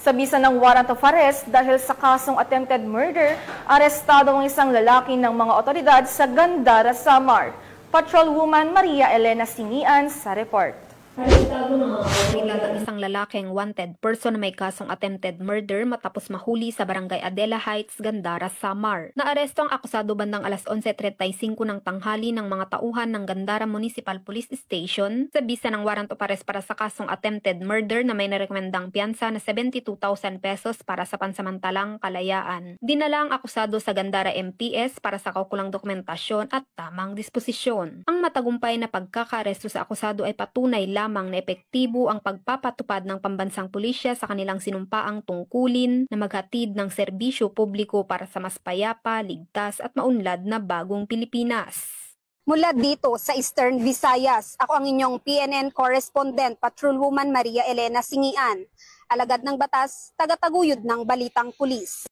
Sa bisa ng warrant of arrest dahil sa kasong attempted murder, arestado ang isang lalaki ng mga otoridad sa Gandara, Samar. Patrolwoman Maria Elena Singian sa report. Kilala ang isang lalaking wanted person na may kasong attempted murder matapos mahuli sa barangay Adela Heights, Gandara, Samar. Naaresto ang akusado bandang alas 11:35 ng tanghali ng mga tauhan ng Gandara Municipal Police Station sa bisa ng warrant of arrest para sa kasong attempted murder na may narekomendang piyansa na 72,000 pesos para sa pansamantalang kalayaan. Dinala ang akusado sa Gandara MPS para sa kaukulang dokumentasyon at tamang disposisyon. Ang matagumpay na pagkakaaresto sa akusado ay patunay lamang na epektibo ang pagpapatupad ng pambansang pulisya sa kanilang sinumpaang tungkulin na maghatid ng serbisyo publiko para sa mas payapa, ligtas at maunlad na bagong Pilipinas. Mula dito sa Eastern Visayas, ako ang inyong PNN correspondent, Patrolwoman Maria Elena Singian, alagad ng batas, tagataguyod ng Balitang Pulis.